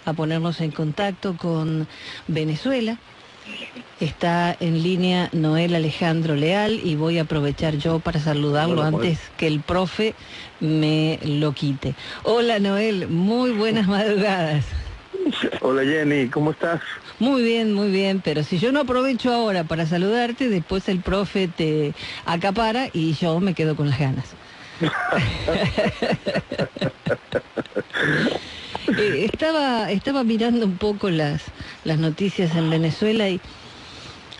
a ponernos en contacto con Venezuela. Está en línea Noel Alejandro Leal y voy a aprovechar yo para saludarlo antes que el profe me lo quite. Hola Noel, muy buenas madrugadas. Hola Jenny, ¿cómo estás? Muy bien, pero si yo no aprovecho ahora para saludarte, después el profe te acapara y yo me quedo con las ganas. Estaba mirando un poco las noticias en Venezuela y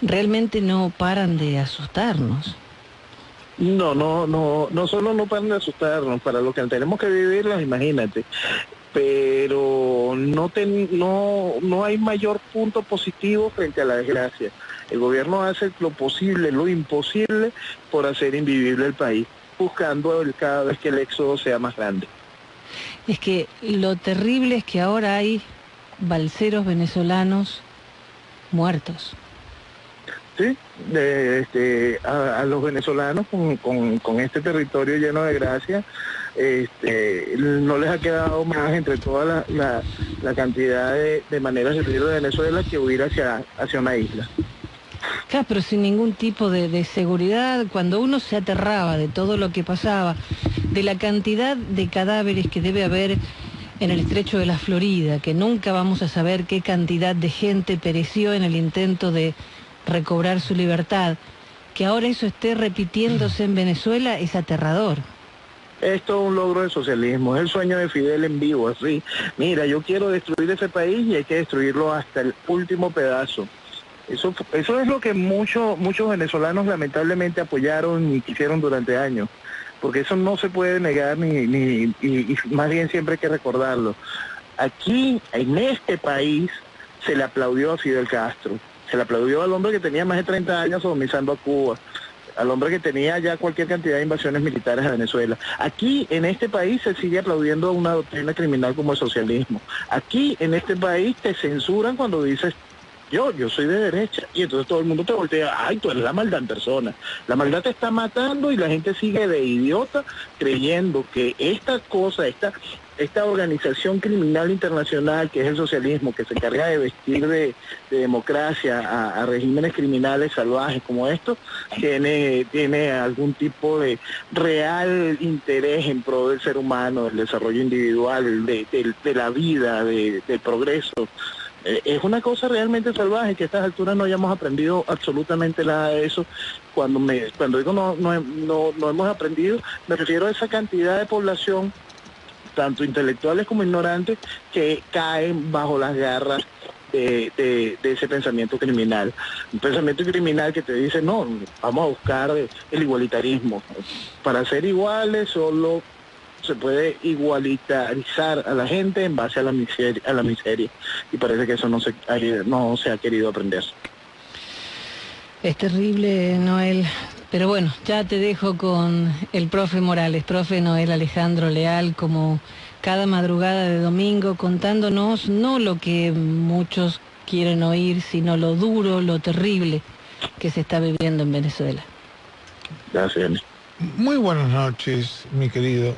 realmente no paran de asustarnos. No solo no paran de asustarnos, para lo que tenemos que vivirlas, imagínate. Pero no hay mayor punto positivo frente a la desgracia. El gobierno hace lo posible, lo imposible por hacer invivible el país, buscando cada vez que el éxodo sea más grande. Es que lo terrible es que ahora hay balseros venezolanos muertos. Sí, a los venezolanos con este territorio lleno de gracia, no les ha quedado más entre toda la cantidad de maneras de vivir de Venezuela que huir hacia una isla. Claro, pero sin ningún tipo de seguridad, cuando uno se aterraba de todo lo que pasaba, de la cantidad de cadáveres que debe haber en el estrecho de la Florida, que nunca vamos a saber qué cantidad de gente pereció en el intento de recobrar su libertad, que ahora eso esté repitiéndose en Venezuela es aterrador. Es todo un logro del socialismo, es el sueño de Fidel en vivo, así. Mira, yo quiero destruir ese país y hay que destruirlo hasta el último pedazo. Eso es lo que muchos venezolanos lamentablemente apoyaron y quisieron durante años, porque eso no se puede negar y más bien siempre hay que recordarlo. Aquí, en este país, se le aplaudió a Fidel Castro, se le aplaudió al hombre que tenía más de 30 años sodomizando a Cuba, al hombre que tenía ya cualquier cantidad de invasiones militares a Venezuela. Aquí, en este país, se sigue aplaudiendo a una doctrina criminal como el socialismo. Aquí, en este país, te censuran cuando dices, yo soy de derecha, y entonces todo el mundo te voltea, ay, tú eres la maldad en persona. La maldad te está matando y la gente sigue de idiota creyendo que esta cosa, esta organización criminal internacional que es el socialismo, que se encarga de vestir de democracia a regímenes criminales salvajes como estos, tiene algún tipo de real interés en pro del ser humano, del desarrollo individual, de la vida, del progreso. Es una cosa realmente salvaje que a estas alturas no hayamos aprendido absolutamente nada de eso. Cuando digo no hemos aprendido, me refiero a esa cantidad de población, tanto intelectuales como ignorantes, que caen bajo las garras de ese pensamiento criminal. Un pensamiento criminal que te dice, no, vamos a buscar el igualitarismo. Para ser iguales solo se puede igualitarizar a la gente en base a la miseria, y parece que eso no se ha querido aprender. Es terrible, Noel, pero bueno, ya te dejo con el profe Morales, profe Noel Alejandro Leal, como cada madrugada de domingo, contándonos no lo que muchos quieren oír, sino lo duro, lo terrible que se está viviendo en Venezuela. Gracias. Muy buenas noches, mi querido.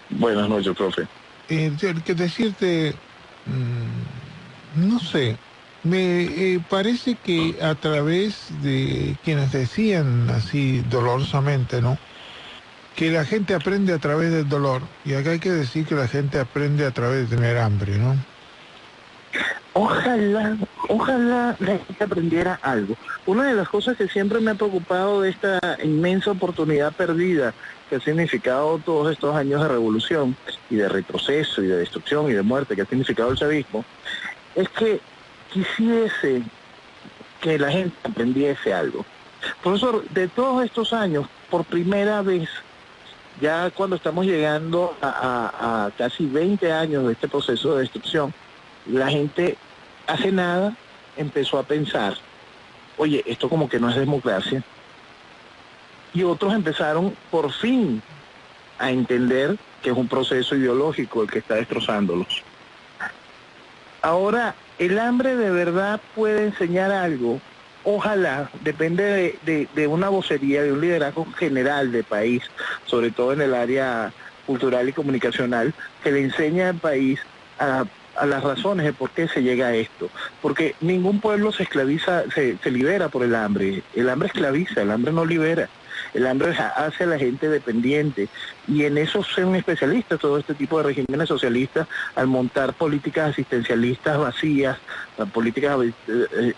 Buenas noches, profe. Que decirte, no sé, me parece que a través de quienes decían así dolorosamente, ¿no?, que la gente aprende a través del dolor, y acá hay que decir que la gente aprende a través de tener hambre, ¿no? Ojalá la gente aprendiera algo. Una de las cosas que siempre me ha preocupado de esta inmensa oportunidad perdida que ha significado todos estos años de revolución y de retroceso y de destrucción y de muerte que ha significado el chavismo, es que quisiese que la gente aprendiese algo. Profesor, de todos estos años, por primera vez, ya cuando estamos llegando a casi 20 años de este proceso de destrucción, la gente hace nada empezó a pensar, oye, esto como que no es democracia. Y otros empezaron por fin a entender que es un proceso ideológico el que está destrozándolos. Ahora, el hambre de verdad puede enseñar algo. Ojalá, depende de una vocería, de un liderazgo general de país, sobre todo en el área cultural y comunicacional que le enseña al país a las razones de por qué se llega a esto. Porque ningún pueblo se esclaviza, se libera por el hambre. El hambre esclaviza, el hambre no libera. El hambre hace a la gente dependiente, y en eso son especialistas todo este tipo de regímenes socialistas, al montar políticas asistencialistas vacías, políticas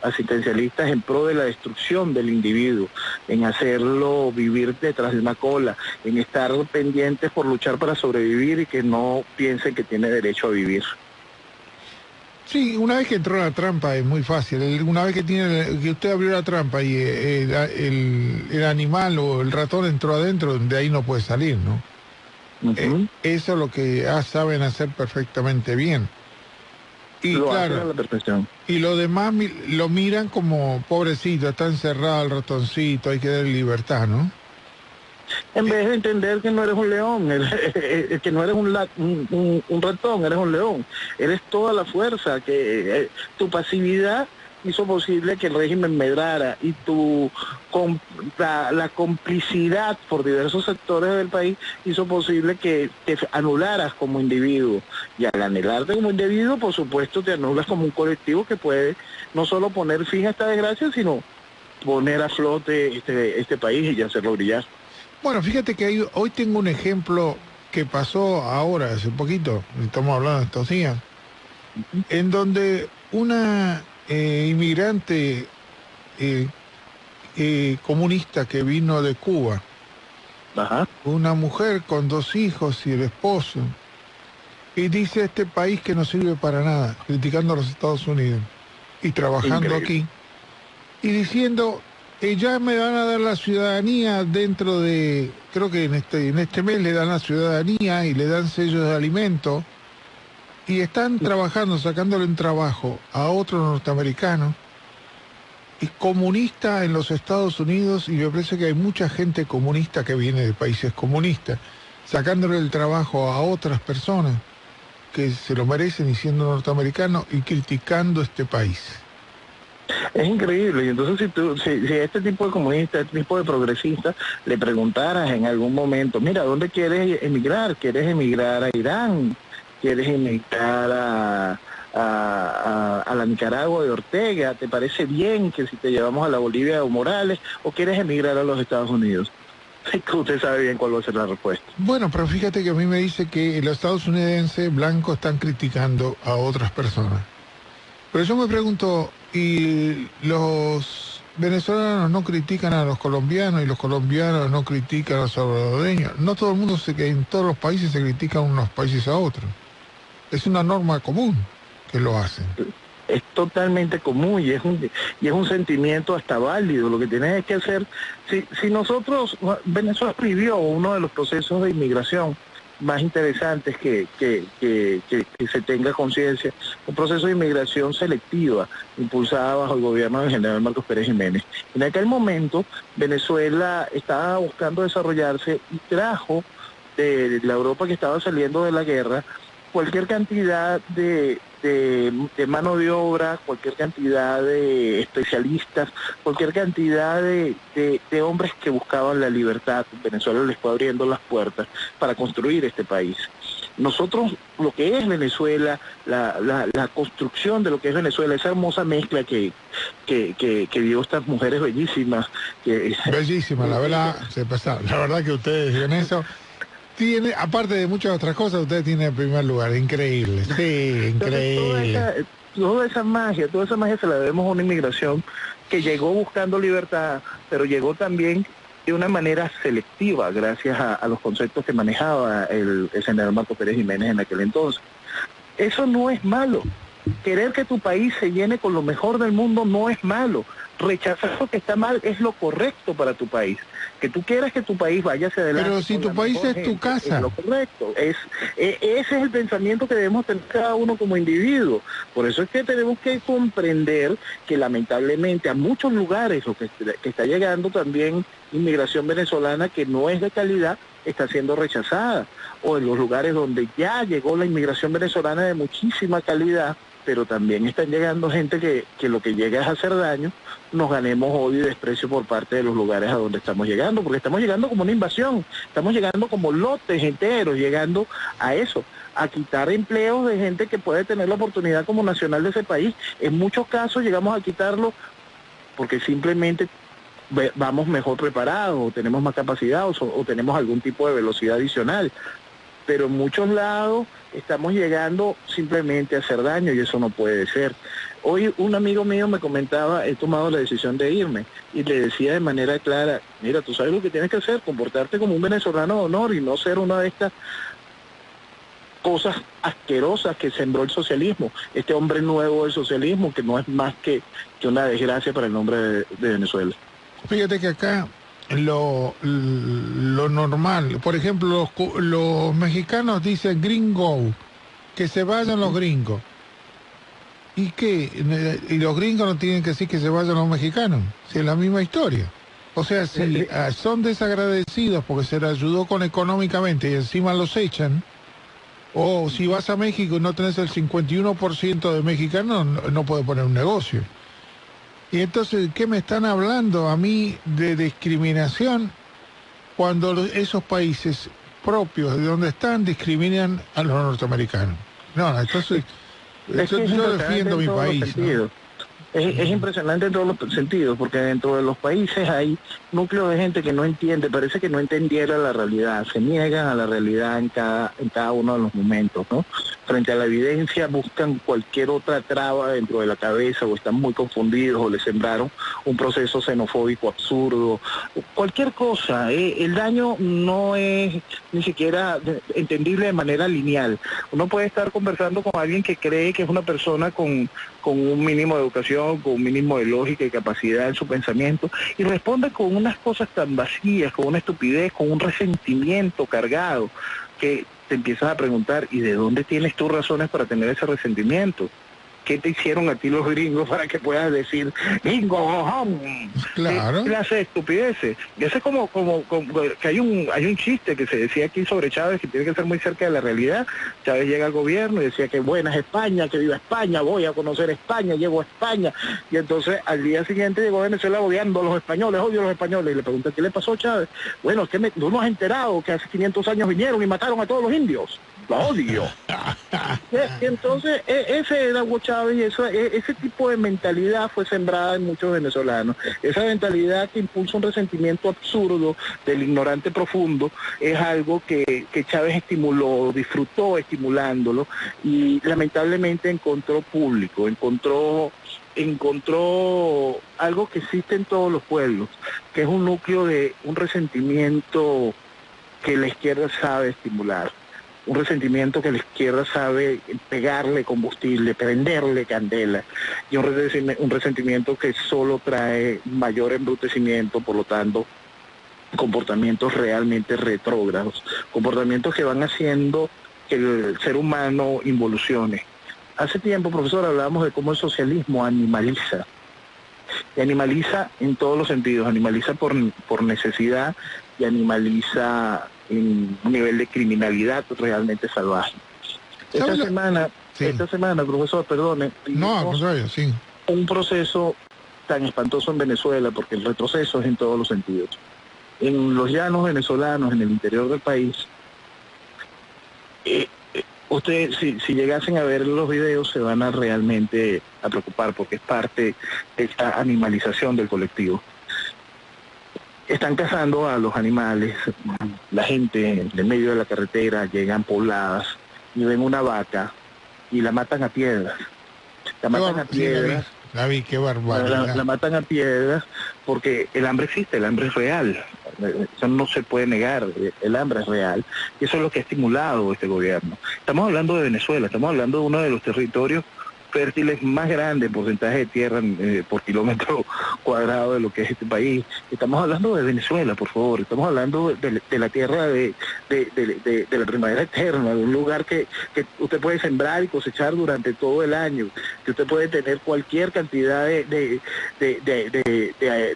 asistencialistas en pro de la destrucción del individuo, en hacerlo vivir detrás de una cola, en estar pendientes por luchar para sobrevivir y que no piensen que tiene derecho a vivir. Sí, una vez que entró la trampa es muy fácil. Una vez que usted abrió la trampa y el animal o el ratón entró adentro, de ahí no puede salir, ¿no? Eso es lo que saben hacer perfectamente bien. Y lo claro, hacen a la perfección. Y los demás lo miran como pobrecito, está encerrado el ratoncito, hay que darle libertad, ¿no? En vez de entender que no eres un león, que no eres un ratón, eres un león. Eres toda la fuerza, que tu pasividad hizo posible que el régimen medrara, y la complicidad por diversos sectores del país hizo posible que te anularas como individuo. Y al anhelarte como individuo, por supuesto, te anulas como un colectivo que puede no solo poner fin a esta desgracia, sino poner a flote este país y hacerlo brillar. Bueno, fíjate que hoy tengo un ejemplo que pasó ahora, hace poquito, estamos hablando de estos días, en donde una inmigrante comunista que vino de Cuba, una mujer con 2 hijos y el esposo, y dice este país que no sirve para nada, criticando a los Estados Unidos, y trabajando aquí, y diciendo... ya me van a dar la ciudadanía dentro de, creo que en este mes le dan la ciudadanía y le dan sellos de alimento, y están trabajando, sacándole un trabajo a otro norteamericano, y comunista en los Estados Unidos, y me parece que hay mucha gente comunista que viene de países comunistas, sacándole el trabajo a otras personas que se lo merecen y siendo norteamericanos, y criticando este país. Es increíble. Y entonces si a este tipo de comunistas, este tipo de progresistas, le preguntaras en algún momento, mira, ¿dónde quieres emigrar? ¿Quieres emigrar a Irán? ¿Quieres emigrar a la Nicaragua de Ortega? ¿Te parece bien que si te llevamos a la Bolivia de Evo Morales? ¿O quieres emigrar a los Estados Unidos? Usted sabe bien cuál va a ser la respuesta. Bueno, pero fíjate que a mí me dice que los estadounidenses blancos están criticando a otras personas. Pero yo me pregunto, ¿y los venezolanos no critican a los colombianos y los colombianos no critican a los salvadoreños? No todo el mundo que en todos los países se critican unos países a otros. Es una norma común que lo hacen. Es totalmente común y es un sentimiento hasta válido. Lo que tienes es que hacer, si nosotros, Venezuela vivió uno de los procesos de inmigración más interesantes que se tenga conciencia, un proceso de inmigración selectiva impulsada bajo el gobierno del general Marcos Pérez Jiménez. En aquel momento Venezuela estaba buscando desarrollarse y trajo de la Europa que estaba saliendo de la guerra cualquier cantidad de mano de obra, cualquier cantidad de especialistas, cualquier cantidad de hombres que buscaban la libertad. Venezuela les fue abriendo las puertas para construir este país. Nosotros, lo que es Venezuela, la construcción de lo que es Venezuela, esa hermosa mezcla que dio estas mujeres bellísimas. Bellísimas, la verdad, la verdad que ustedes en eso... Tiene, aparte de muchas otras cosas, usted tiene el primer lugar, increíble, sí, increíble. Entonces, toda esa magia se la debemos a una inmigración que llegó buscando libertad, pero llegó también de una manera selectiva, gracias a los conceptos que manejaba el general Marcos Pérez Jiménez en aquel entonces. Eso no es malo. Querer que tu país se llene con lo mejor del mundo no es malo. Rechazar lo que está mal es lo correcto para tu país. Que tú quieras que tu país vaya hacia adelante. Pero si tu país es tu casa. Es lo correcto. Ese es el pensamiento que debemos tener cada uno como individuo. Por eso es que tenemos que comprender que lamentablemente a muchos lugares lo que está llegando también inmigración venezolana que no es de calidad está siendo rechazada. O en los lugares donde ya llegó la inmigración venezolana de muchísima calidad, pero también están llegando gente que lo que llega es hacer daño, nos ganemos odio y desprecio por parte de los lugares a donde estamos llegando, porque estamos llegando como una invasión, estamos llegando como lotes enteros, llegando a eso, a quitar empleos de gente que puede tener la oportunidad como nacional de ese país. En muchos casos llegamos a quitarlo porque simplemente vamos mejor preparados, o tenemos más capacidad, o tenemos algún tipo de velocidad adicional. Pero en muchos lados estamos llegando simplemente a hacer daño y eso no puede ser. Hoy un amigo mío me comentaba, he tomado la decisión de irme, y le decía de manera clara, mira, tú sabes lo que tienes que hacer, comportarte como un venezolano de honor y no ser una de estas cosas asquerosas que sembró el socialismo, este hombre nuevo del socialismo, que no es más que una desgracia para el nombre de Venezuela. Fíjate que acá lo normal, por ejemplo, los mexicanos dicen gringo, que se vayan los gringos. ¿Y qué? ¿Y los gringos no tienen que decir que se vayan los mexicanos? Si es la misma historia. O sea, si son desagradecidos porque se les ayudó económicamente y encima los echan, o si vas a México y no tenés el 51% de mexicanos, no puedes poner un negocio. Y entonces, ¿qué me están hablando a mí de discriminación cuando esos países propios de donde están discriminan a los norteamericanos? No, entonces yo defiendo mi país, ¿no? Es impresionante en todos los sentidos, porque dentro de los países hay núcleos de gente que no entiende, parece que no entendiera la realidad, se niegan a la realidad en cada uno de los momentos, ¿no? Frente a la evidencia buscan cualquier otra traba dentro de la cabeza, o están muy confundidos, o les sembraron un proceso xenofóbico absurdo, cualquier cosa. El daño no es ni siquiera entendible de manera lineal. Uno puede estar conversando con alguien que cree que es una persona con un mínimo de educación, con un mínimo de lógica y capacidad en su pensamiento, y responde con unas cosas tan vacías, con una estupidez, con un resentimiento cargado, que te empiezas a preguntar, ¿y de dónde tienes tú razones para tener ese resentimiento? ¿Qué te hicieron a ti los gringos para que puedas decir, gringo, claro, ¿qué clase de estupideces? Y eso es como que hay un chiste que se decía aquí sobre Chávez, que tiene que ser muy cerca de la realidad. Chávez llega al gobierno y decía que buena es España, que viva España, voy a conocer España, llego a España. Y entonces al día siguiente llegó a Venezuela odiando a los españoles, odio a los españoles. Y le pregunté, ¿qué le pasó a Chávez? Bueno, es que no nos has enterado que hace 500 años vinieron y mataron a todos los indios. Lo odio. Y entonces ese era Hugo Chávez, y ese tipo de mentalidad fue sembrada en muchos venezolanos. Esa mentalidad que impulsa un resentimiento absurdo del ignorante profundo es algo que Chávez estimuló, disfrutó estimulándolo, y lamentablemente encontró público, encontró algo que existe en todos los pueblos, que es un núcleo de un resentimiento que la izquierda sabe estimular. Un resentimiento que la izquierda sabe pegarle combustible, prenderle candela, y un resentimiento que solo trae mayor embrutecimiento, por lo tanto, comportamientos realmente retrógrados, comportamientos que van haciendo que el ser humano involucione. Hace tiempo, profesor, hablábamos de cómo el socialismo animaliza, y animaliza en todos los sentidos, animaliza por necesidad, y animaliza en un nivel de criminalidad realmente salvaje. Esta semana, profesor, perdone, sí, un proceso tan espantoso en Venezuela, porque el retroceso es en todos los sentidos. En los llanos venezolanos, en el interior del país, ustedes, si llegasen a ver los videos, se van a realmente a preocupar, porque es parte de esta animalización del colectivo. Están cazando a los animales, la gente en el medio de la carretera, llegan pobladas y ven una vaca y la matan a piedras. La matan a piedras. La vi, qué barbaridad. La matan a piedras porque el hambre existe, el hambre es real. Eso no se puede negar, el hambre es real. Y eso es lo que ha estimulado este gobierno. Estamos hablando de Venezuela, estamos hablando de uno de los territorios fértiles más grande porcentaje de tierra por kilómetro cuadrado de lo que es este país. Estamos hablando de Venezuela, por favor. Estamos hablando de la tierra de la primavera eterna, de un lugar que usted puede sembrar y cosechar durante todo el año, que usted puede tener cualquier cantidad de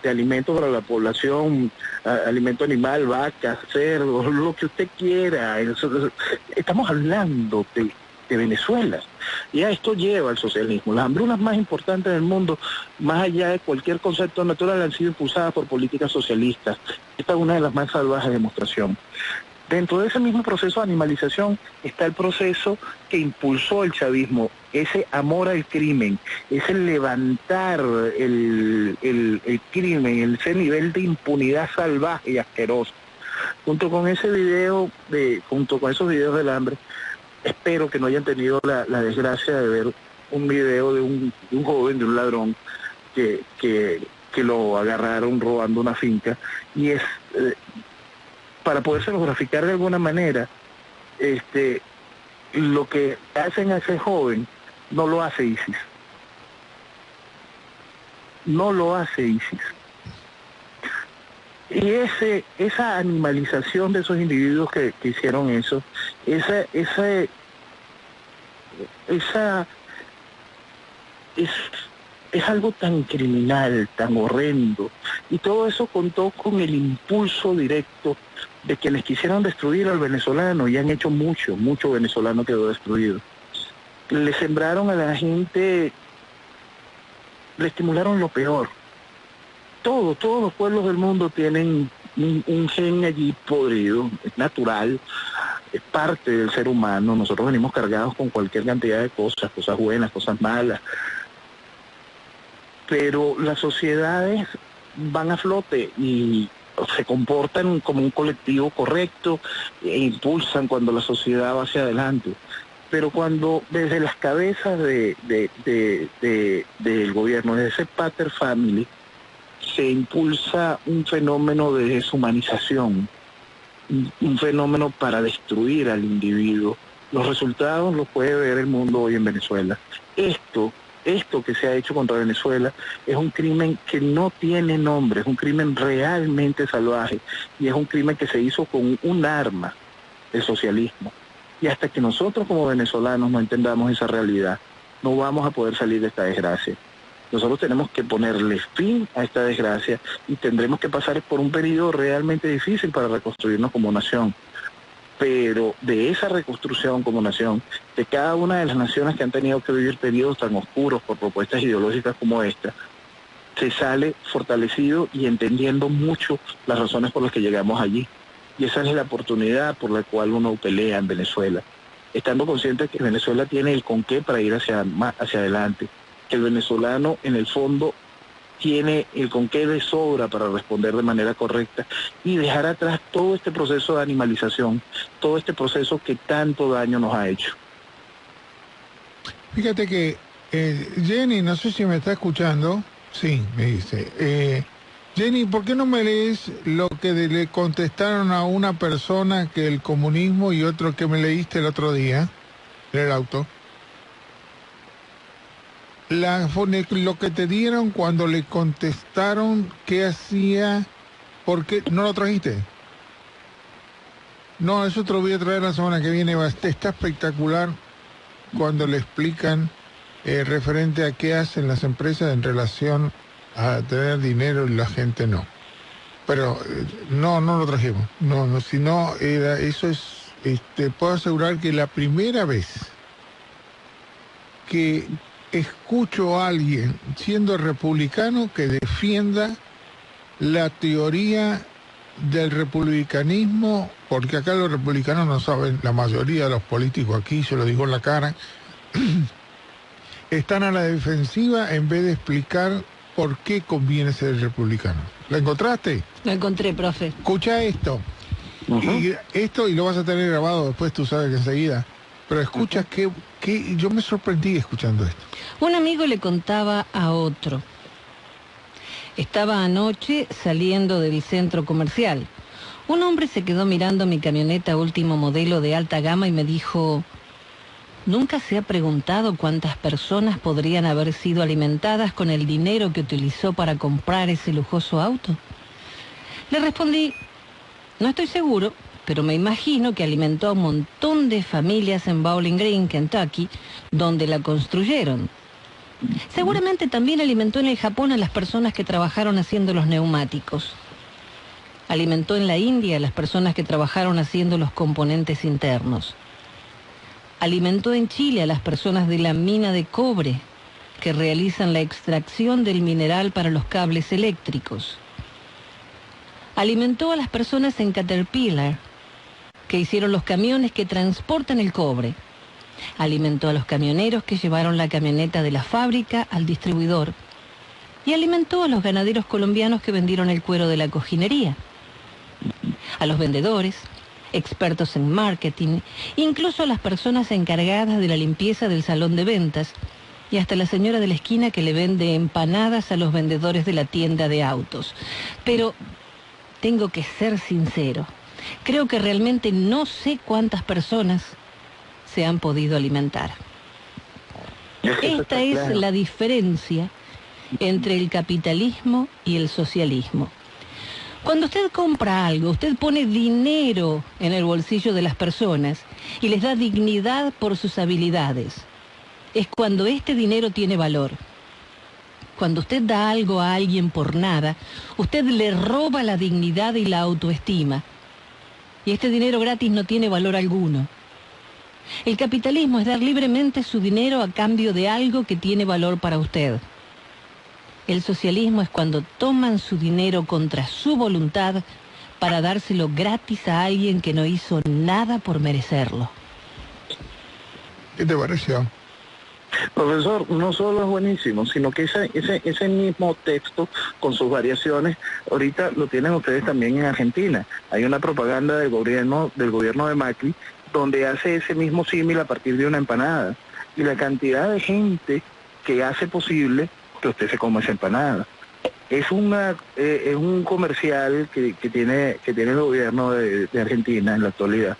alimentos para la población, alimento animal, vacas, cerdos, lo que usted quiera. Estamos hablando de Venezuela. Y a esto lleva el socialismo. Las hambrunas más importantes del mundo, más allá de cualquier concepto natural, han sido impulsadas por políticas socialistas. Esta es una de las más salvajes demostraciones. Dentro de ese mismo proceso de animalización está el proceso que impulsó el chavismo, ese amor al crimen, ese levantar el crimen, ese nivel de impunidad salvaje y asqueroso. Junto con esos videos del hambre, espero que no hayan tenido la desgracia de ver un video de un joven, de un ladrón, que lo agarraron robando una finca, y es... para podérselo graficar de alguna manera, lo que hacen a ese joven no lo hace ISIS. No lo hace ISIS. Y esa animalización de esos individuos que hicieron eso, es algo tan criminal, tan horrendo, y todo eso contó con el impulso directo de quienes quisieron destruir al venezolano, y han hecho mucho venezolano quedó destruido. Le sembraron a la gente, le estimularon lo peor. Todos los pueblos del mundo tienen un gen allí podrido, es natural, es parte del ser humano. Nosotros venimos cargados con cualquier cantidad de cosas buenas, cosas malas, pero las sociedades van a flote y se comportan como un colectivo correcto e impulsan cuando la sociedad va hacia adelante. Pero cuando desde las cabezas del gobierno, desde ese pater family, se impulsa un fenómeno de deshumanización, un fenómeno para destruir al individuo, los resultados los puede ver el mundo hoy en Venezuela. Esto que se ha hecho contra Venezuela es un crimen que no tiene nombre, es un crimen realmente salvaje, y es un crimen que se hizo con un arma, el socialismo. Y hasta que nosotros como venezolanos no entendamos esa realidad, no vamos a poder salir de esta desgracia. Nosotros tenemos que ponerle fin a esta desgracia y tendremos que pasar por un periodo realmente difícil para reconstruirnos como nación. Pero de esa reconstrucción como nación, de cada una de las naciones que han tenido que vivir periodos tan oscuros por propuestas ideológicas como esta, se sale fortalecido y entendiendo mucho las razones por las que llegamos allí. Y esa es la oportunidad por la cual uno pelea en Venezuela, estando consciente de que Venezuela tiene el con qué para ir hacia adelante, que el venezolano en el fondo tiene el con qué de sobra para responder de manera correcta y dejar atrás todo este proceso de animalización, todo este proceso que tanto daño nos ha hecho. Fíjate que Jenny, no sé si me está escuchando. Sí, me dice. Jenny, ¿por qué no me lees lo que le contestaron a una persona que el comunismo y otro que me leíste el otro día en el auto? Lo que te dieron cuando le contestaron qué hacía, ¿por qué no lo trajiste? No, eso te lo voy a traer la semana que viene. Está espectacular cuando le explican referente a qué hacen las empresas en relación a tener dinero y la gente no. Pero no lo trajimos. No, si no, eso es, puedo asegurar que la primera vez que escucho a alguien siendo republicano que defienda la teoría del republicanismo, porque acá los republicanos no saben, la mayoría de los políticos aquí, se lo digo en la cara, están a la defensiva en vez de explicar por qué conviene ser republicano. ¿La encontraste? Lo encontré, profe. Escucha esto. Y lo vas a tener grabado después, tú sabes que enseguida. Pero escucha que yo me sorprendí escuchando esto. Un amigo le contaba a otro. Estaba anoche saliendo del centro comercial. Un hombre se quedó mirando mi camioneta último modelo de alta gama y me dijo: ¿nunca se ha preguntado cuántas personas podrían haber sido alimentadas con el dinero que utilizó para comprar ese lujoso auto? Le respondí: no estoy seguro, pero me imagino que alimentó a un montón de familias en Bowling Green, Kentucky, donde la construyeron. Seguramente también alimentó en el Japón a las personas que trabajaron haciendo los neumáticos. Alimentó en la India a las personas que trabajaron haciendo los componentes internos. Alimentó en Chile a las personas de la mina de cobre que realizan la extracción del mineral para los cables eléctricos. Alimentó a las personas en Caterpillar que hicieron los camiones que transportan el cobre. Alimentó a los camioneros que llevaron la camioneta de la fábrica al distribuidor. Y alimentó a los ganaderos colombianos que vendieron el cuero de la cojinería. A los vendedores, expertos en marketing, incluso a las personas encargadas de la limpieza del salón de ventas y hasta la señora de la esquina que le vende empanadas a los vendedores de la tienda de autos. Pero tengo que ser sincero, creo que realmente no sé cuántas personas se han podido alimentar. Esta es la diferencia entre el capitalismo y el socialismo. Cuando usted compra algo, usted pone dinero en el bolsillo de las personas y les da dignidad por sus habilidades. Es cuando este dinero tiene valor. Cuando usted da algo a alguien por nada, usted le roba la dignidad y la autoestima. Y este dinero gratis no tiene valor alguno. El capitalismo es dar libremente su dinero a cambio de algo que tiene valor para usted. El socialismo es cuando toman su dinero contra su voluntad para dárselo gratis a alguien que no hizo nada por merecerlo. ¿Qué te pareció? Profesor, no solo es buenísimo, sino que ese mismo texto, con sus variaciones, ahorita lo tienen ustedes también en Argentina. Hay una propaganda del gobierno de Macri, donde hace ese mismo símil a partir de una empanada. Y la cantidad de gente que hace posible que usted se coma esa empanada. Es un comercial que tiene el gobierno de Argentina en la actualidad,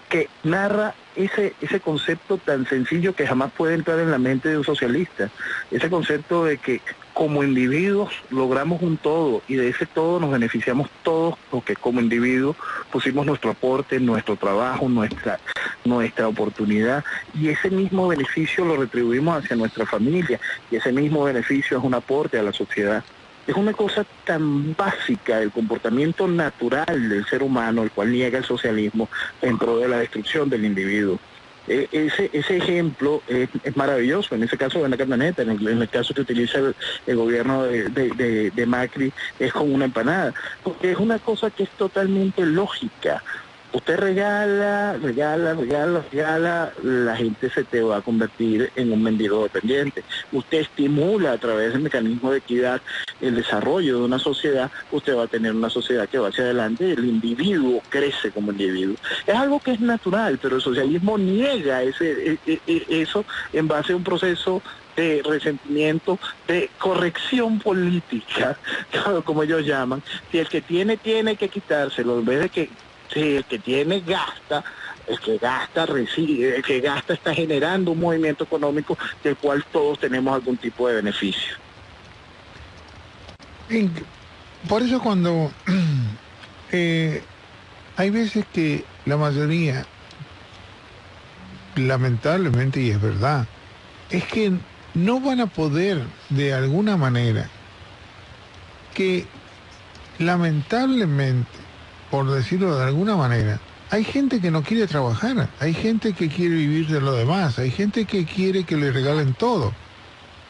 que narra ese concepto tan sencillo que jamás puede entrar en la mente de un socialista. Ese concepto de que como individuos logramos un todo y de ese todo nos beneficiamos todos porque como individuos pusimos nuestro aporte, nuestro trabajo, nuestra oportunidad, y ese mismo beneficio lo retribuimos hacia nuestra familia, y ese mismo beneficio es un aporte a la sociedad. Es una cosa tan básica del comportamiento natural del ser humano, el cual niega el socialismo en pro de la destrucción del individuo. Ese ejemplo es maravilloso, en ese caso de la camioneta, en el caso que utiliza el gobierno de Macri, es como una empanada, porque es una cosa que es totalmente lógica. Usted regala, la gente se te va a convertir en un mendigo dependiente. Usted estimula a través del mecanismo de equidad el desarrollo de una sociedad, usted va a tener una sociedad que va hacia adelante, el individuo crece como individuo. Es algo que es natural, pero el socialismo niega eso en base a un proceso de resentimiento, de corrección política, como ellos llaman. Si el que tiene que quitárselo, en vez de que si el que tiene gasta, el que gasta recibe, el que gasta está generando un movimiento económico del cual todos tenemos algún tipo de beneficio. Por eso cuando hay veces que la mayoría, lamentablemente, y es verdad, es que no van a poder de alguna manera, que lamentablemente, por decirlo de alguna manera, hay gente que no quiere trabajar, hay gente que quiere vivir de lo demás, hay gente que quiere que le regalen todo.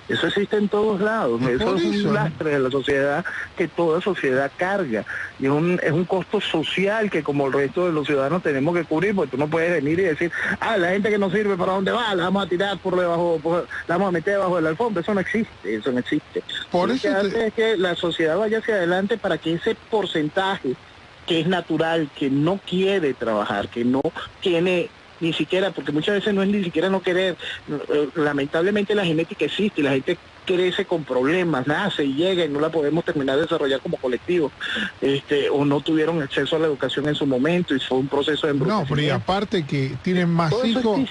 Eso existe en todos lados, eso es un lastre de la sociedad que toda sociedad carga, y es un costo social que como el resto de los ciudadanos tenemos que cubrir, porque tú no puedes venir y decir, la gente que no sirve, ¿para dónde va? La vamos a tirar por debajo, la vamos a meter debajo de la alfombra. Eso no existe. Por Lo eso que hace es que la sociedad vaya hacia adelante para que ese porcentaje que es natural, que no quiere trabajar, que no tiene ni siquiera, porque muchas veces no es ni siquiera no querer, lamentablemente la genética existe, la gente crece con problemas, nace y llega y no la podemos terminar de desarrollar como colectivo, o no tuvieron acceso a la educación en su momento y fue un proceso de embrutecimiento. No, pero y aparte que tienen más hijos,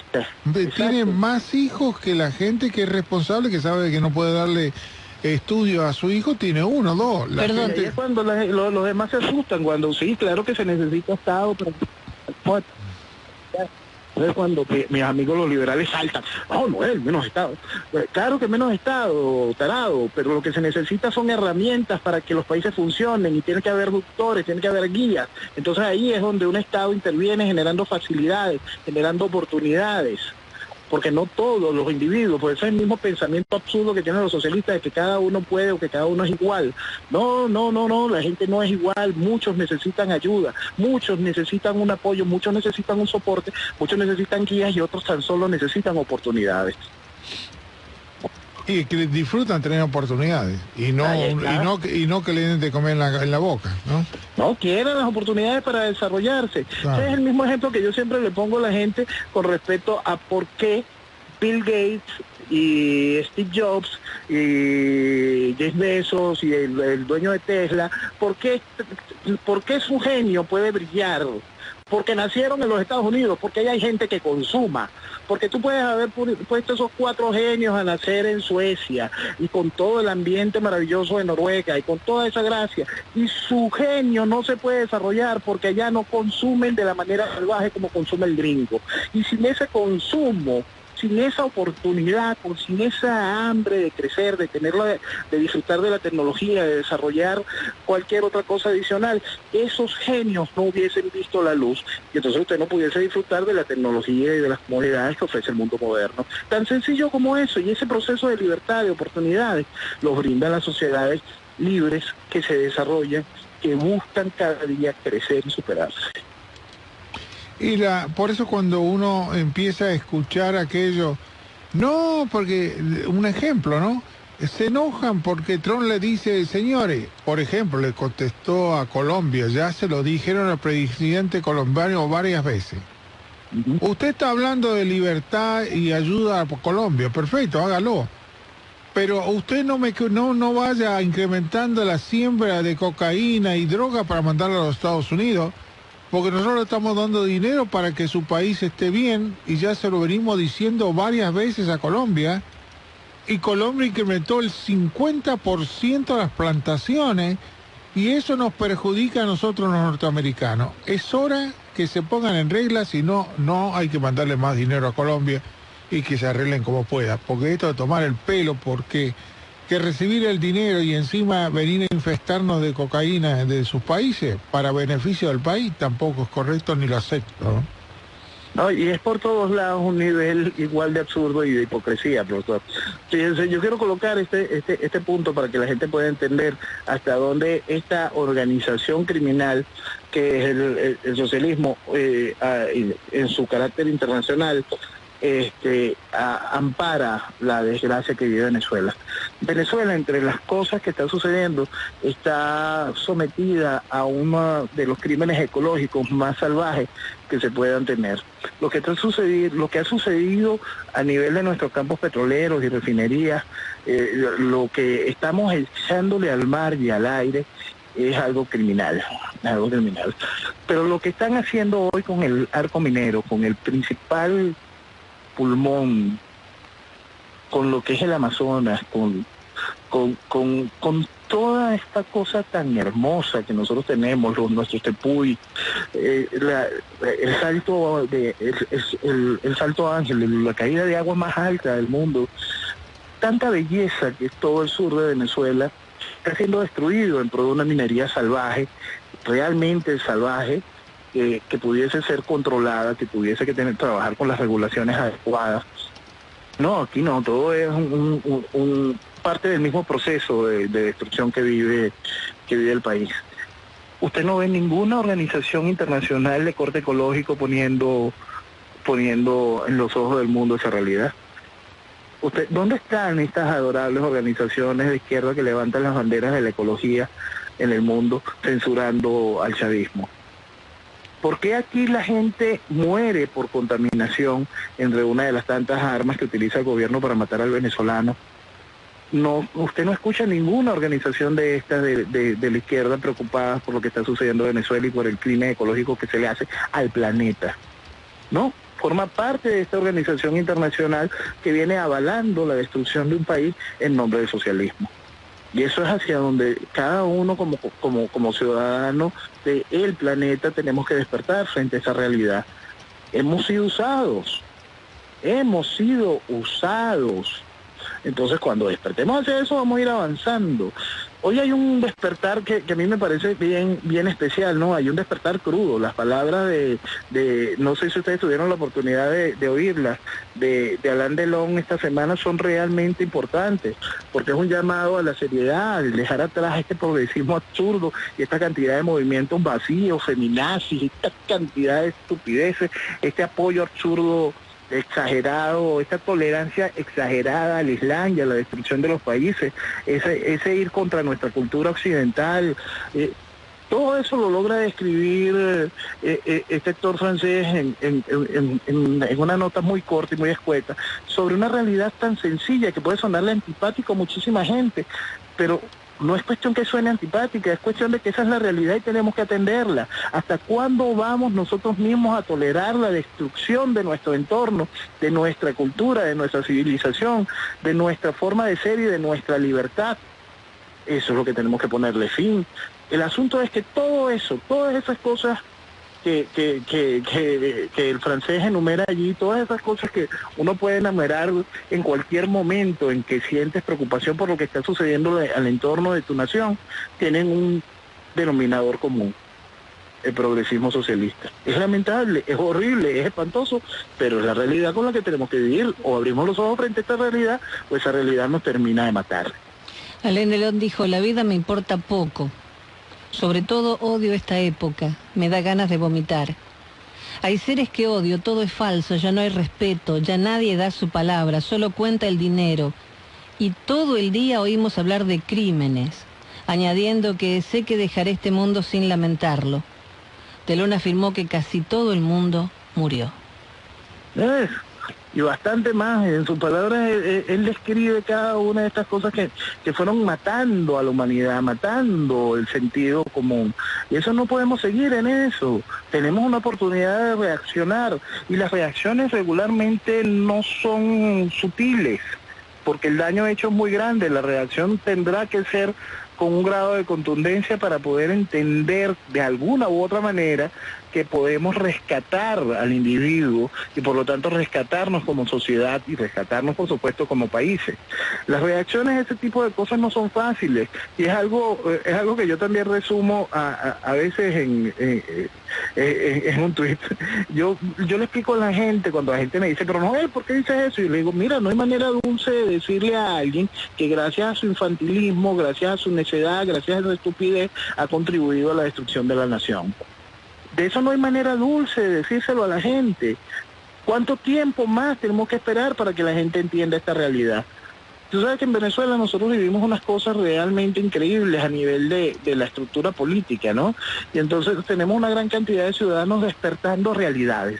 tienen más hijos que la gente que es responsable, que sabe que no puede darle estudio a su hijo, tiene 1, 2. Perdón, gente... es cuando los demás se asustan, cuando sí, claro que se necesita Estado, pero Entonces cuando mis amigos los liberales saltan, no, el menos Estado. Pues, claro que menos Estado, tarado, pero lo que se necesita son herramientas para que los países funcionen y tiene que haber doctores, tiene que haber guías. Entonces ahí es donde un Estado interviene generando facilidades, generando oportunidades. Porque no todos los individuos, por eso es el mismo pensamiento absurdo que tienen los socialistas de que cada uno puede o que cada uno es igual. No, la gente no es igual, muchos necesitan ayuda, muchos necesitan un apoyo, muchos necesitan un soporte, muchos necesitan guías y otros tan solo necesitan oportunidades. Y que disfrutan tener oportunidades y no que le den de comer en la boca, ¿no? No quieren las oportunidades para desarrollarse. Claro. Ese es el mismo ejemplo que yo siempre le pongo a la gente con respecto a por qué Bill Gates y Steve Jobs y Jeff Bezos y el dueño de Tesla, ¿por qué su genio puede brillar? Porque nacieron en los Estados Unidos, porque ahí hay gente que consuma, porque tú puedes haber puesto esos 4 genios a nacer en Suecia y con todo el ambiente maravilloso de Noruega y con toda esa gracia, y su genio no se puede desarrollar porque allá no consumen de la manera salvaje como consume el gringo. Y sin ese consumo, sin esa oportunidad, sin esa hambre de crecer, de tenerla, de disfrutar de la tecnología, de desarrollar cualquier otra cosa adicional, esos genios no hubiesen visto la luz y entonces usted no pudiese disfrutar de la tecnología y de las comodidades que ofrece el mundo moderno. Tan sencillo como eso, y ese proceso de libertad, de oportunidades, los brindan las sociedades libres que se desarrollan, que buscan cada día crecer y superarse. Y por eso cuando uno empieza a escuchar aquello, no, porque, un ejemplo, ¿no? Se enojan porque Trump le dice, señores, por ejemplo, le contestó a Colombia, ya se lo dijeron al presidente colombiano varias veces. Usted está hablando de libertad y ayuda a Colombia, perfecto, hágalo. Pero usted no vaya incrementando la siembra de cocaína y droga para mandarla a los Estados Unidos, porque nosotros le estamos dando dinero para que su país esté bien, y ya se lo venimos diciendo varias veces a Colombia, y Colombia incrementó el 50% de las plantaciones, y eso nos perjudica a nosotros los norteamericanos. Es hora que se pongan en reglas, y no hay que mandarle más dinero a Colombia, y que se arreglen como pueda, porque esto de tomar el pelo, porque que recibir el dinero y encima venir a infestarnos de cocaína de sus países para beneficio del país tampoco es correcto ni lo acepto, ¿no? No, y es por todos lados un nivel igual de absurdo y de hipocresía, profesor. Fíjense, yo quiero colocar este punto para que la gente pueda entender hasta dónde esta organización criminal, que es el socialismo en su carácter internacional, ampara la desgracia que vive Venezuela. Venezuela, entre las cosas que están sucediendo, está sometida a uno de los crímenes ecológicos más salvajes que se puedan tener. Lo que ha sucedido a nivel de nuestros campos petroleros y refinerías, lo que estamos echándole al mar y al aire, es algo criminal. Pero lo que están haciendo hoy con el arco minero, con el principal pulmón, con lo que es el Amazonas, con toda esta cosa tan hermosa que nosotros tenemos, nuestros tepuy, el salto Ángel, la caída de agua más alta del mundo, tanta belleza que es todo el sur de Venezuela, está siendo destruido en pro de una minería realmente salvaje, que pudiese ser controlada, que tuviese que trabajar con las regulaciones adecuadas. No, aquí no, todo es un parte del mismo proceso de destrucción que vive el país. Usted no ve ninguna organización internacional de corte ecológico poniendo en los ojos del mundo esa realidad. ¿Dónde están estas adorables organizaciones de izquierda que levantan las banderas de la ecología en el mundo censurando al chavismo? ¿Por qué aquí la gente muere por contaminación entre una de las tantas armas que utiliza el gobierno para matar al venezolano? No, usted no escucha ninguna organización de estas de la izquierda preocupada por lo que está sucediendo en Venezuela y por el crimen ecológico que se le hace al planeta. No, forma parte de esta organización internacional que viene avalando la destrucción de un país en nombre del socialismo. Y eso es hacia donde cada uno como ciudadano del planeta tenemos que despertar frente a esa realidad. hemos sido usados. Hemos sido usados. Entonces, cuando despertemos hacia eso, vamos a ir avanzando. Hoy hay un despertar que a mí me parece bien especial, ¿no? Hay un despertar crudo. Las palabras no sé si ustedes tuvieron la oportunidad de oírlas, de Alain Delon esta semana son realmente importantes, porque es un llamado a la seriedad, al dejar atrás este progresismo absurdo y esta cantidad de movimientos vacíos, feminazis, esta cantidad de estupideces, este apoyo absurdo exagerado, esta tolerancia exagerada al Islam y a la destrucción de los países, ese ir contra nuestra cultura occidental, todo eso lo logra describir este actor francés en una nota muy corta y muy escueta, sobre una realidad tan sencilla que puede sonarle antipático a muchísima gente, pero no es cuestión que suene antipática, es cuestión de que esa es la realidad y tenemos que atenderla. ¿Hasta cuándo vamos nosotros mismos a tolerar la destrucción de nuestro entorno, de nuestra cultura, de nuestra civilización, de nuestra forma de ser y de nuestra libertad? Eso es lo que tenemos que ponerle fin. El asunto es que todo eso, todas esas cosas que el francés enumera allí, todas esas cosas que uno puede enumerar en cualquier momento en que sientes preocupación por lo que está sucediendo al entorno de tu nación, tienen un denominador común: el progresismo socialista. Es lamentable, es horrible, es espantoso, pero es la realidad con la que tenemos que vivir. O abrimos los ojos frente a esta realidad, o esa realidad nos termina de matar. Alain Delon dijo: la vida me importa poco. Sobre todo odio esta época, me da ganas de vomitar. Hay seres que odio, todo es falso, ya no hay respeto, ya nadie da su palabra, solo cuenta el dinero. Y todo el día oímos hablar de crímenes, añadiendo que sé que dejaré este mundo sin lamentarlo. Delon afirmó que casi todo el mundo murió. Y bastante más. En sus palabras, él describe cada una de estas cosas que fueron matando a la humanidad, matando el sentido común. Y eso no podemos seguir en eso. Tenemos una oportunidad de reaccionar, y las reacciones regularmente no son sutiles, porque el daño hecho es muy grande. La reacción tendrá que ser con un grado de contundencia para poder entender de alguna u otra manera que podemos rescatar al individuo y por lo tanto rescatarnos como sociedad y rescatarnos, por supuesto, como países. Las reacciones a este tipo de cosas no son fáciles, y es algo que yo también resumo a veces en un tuit. Yo le explico a la gente, cuando la gente me dice: pero Noel, ¿por qué dices eso? Y le digo: mira, no hay manera dulce de decirle a alguien que gracias a su infantilismo, gracias a su necedad, gracias a su estupidez, ha contribuido a la destrucción de la nación. De eso no hay manera dulce de decírselo a la gente. ¿Cuánto tiempo más tenemos que esperar para que la gente entienda esta realidad? Tú sabes que en Venezuela nosotros vivimos unas cosas realmente increíbles a nivel de la estructura política, ¿no? Y entonces tenemos una gran cantidad de ciudadanos despertando realidades,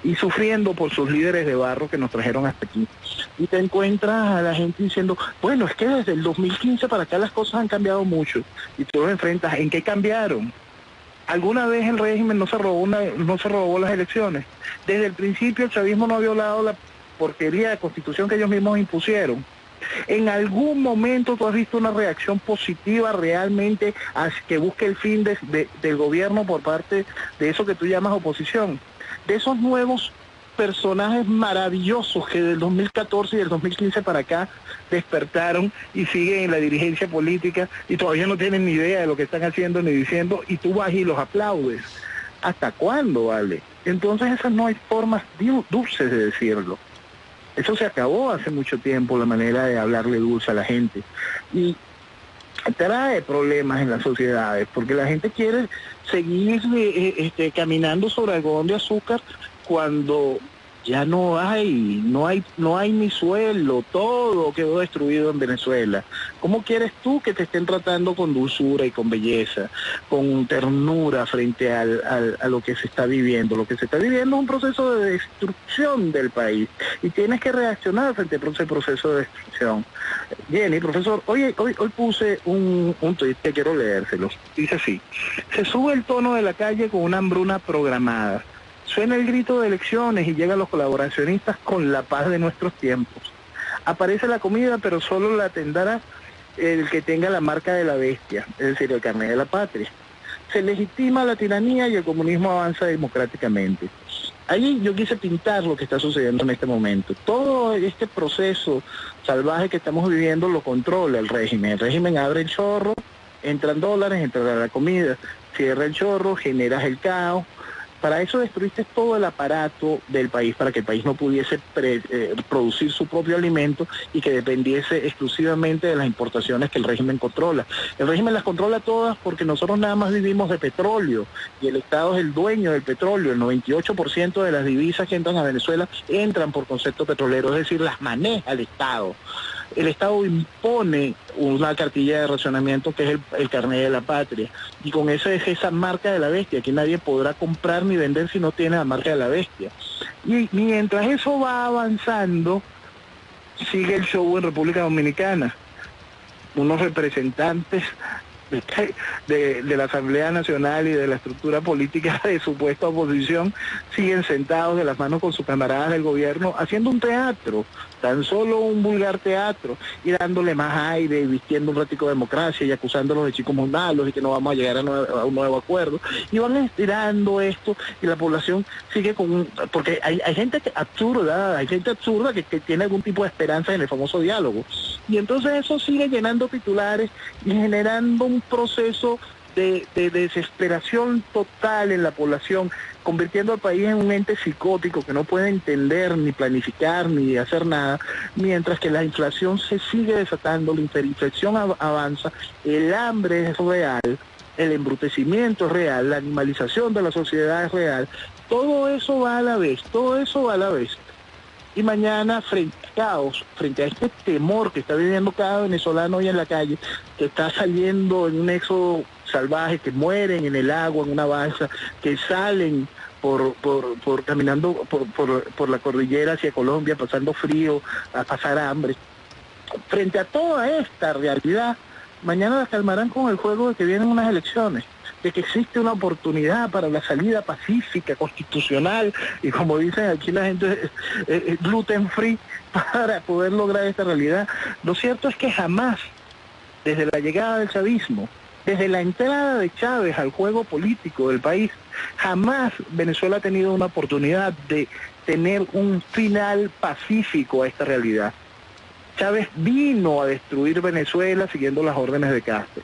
y sufriendo por sus líderes de barro que nos trajeron hasta aquí. Y te encuentras a la gente diciendo: bueno, es que desde el 2015 para acá las cosas han cambiado mucho. Y tú los enfrentas: ¿en qué cambiaron? ¿Alguna vez el régimen no se robó las elecciones? Desde el principio el chavismo no ha violado la porquería de constitución que ellos mismos impusieron. ¿En algún momento tú has visto una reacción positiva realmente que busque el fin del gobierno por parte de eso que tú llamas oposición? De esos nuevos personajes maravillosos que del 2014 y del 2015 para acá despertaron y siguen en la dirigencia política y todavía no tienen ni idea de lo que están haciendo ni diciendo, y tú vas y los aplaudes. ¿Hasta cuándo, vale? Entonces esas no hay formas dulces de decirlo. Eso se acabó hace mucho tiempo, la manera de hablarle dulce a la gente. Y trae problemas en las sociedades, porque la gente quiere seguir caminando sobre algodón de azúcar cuando ya no hay ni suelo, todo quedó destruido en Venezuela. ¿Cómo quieres tú que te estén tratando con dulzura y con belleza, con ternura frente a lo que se está viviendo? Lo que se está viviendo es un proceso de destrucción del país, y tienes que reaccionar frente a ese proceso de destrucción. Jenny, profesor, hoy puse un tuit que quiero leérselo. Dice así: se sube el tono de la calle con una hambruna programada. Suena el grito de elecciones y llegan los colaboracionistas con la paz de nuestros tiempos. Aparece la comida, pero solo la tendrá el que tenga la marca de la bestia, es decir, el carnet de la patria. se legitima la tiranía y el comunismo avanza democráticamente. Ahí yo quise pintar lo que está sucediendo en este momento. Todo este proceso salvaje que estamos viviendo lo controla el régimen. El régimen abre el chorro, entran dólares, entra la comida, cierra el chorro, generas el caos. Para eso destruiste todo el aparato del país, para que el país no pudiese producir su propio alimento y que dependiese exclusivamente de las importaciones que el régimen controla. El régimen las controla todas porque nosotros nada más vivimos de petróleo y el Estado es el dueño del petróleo. El 98% de las divisas que entran a Venezuela entran por concepto petrolero, es decir, las maneja el Estado. El Estado impone una cartilla de racionamiento que es el carnet de la patria, y con eso es esa marca de la bestia, que nadie podrá comprar ni vender si no tiene la marca de la bestia. Y mientras eso va avanzando, sigue el show en República Dominicana. Unos representantes de la Asamblea Nacional y de la estructura política de supuesta oposición siguen sentados de las manos con sus camaradas del gobierno haciendo un teatro, tan solo un vulgar teatro, y dándole más aire y vistiendo un ratico de democracia y acusándolos de chicos malos y que no vamos a llegar a un nuevo acuerdo, y van estirando esto y la población sigue porque hay gente absurda, que tiene algún tipo de esperanza en el famoso diálogo, y entonces eso sigue llenando titulares y generando un proceso de desesperación total en la población, convirtiendo al país en un ente psicótico que no puede entender, ni planificar, ni hacer nada, mientras que la inflación se sigue desatando, la hiperinflación avanza, el hambre es real, el embrutecimiento es real, la animalización de la sociedad es real, todo eso va a la vez, Y mañana, frente al caos, frente a este temor que está viviendo cada venezolano hoy en la calle, que está saliendo en un éxodo salvaje, que mueren en el agua, en una balsa, que salen caminando por la cordillera hacia Colombia, pasando frío, a pasar hambre. Frente a toda esta realidad, mañana la calmarán con el juego de que vienen unas elecciones, de que existe una oportunidad para la salida pacífica, constitucional, y como dicen aquí la gente, gluten free, para poder lograr esta realidad. Lo cierto es que jamás, desde la llegada del chavismo, desde la entrada de Chávez al juego político del país, jamás Venezuela ha tenido una oportunidad de tener un final pacífico a esta realidad. Chávez vino a destruir Venezuela siguiendo las órdenes de Castro.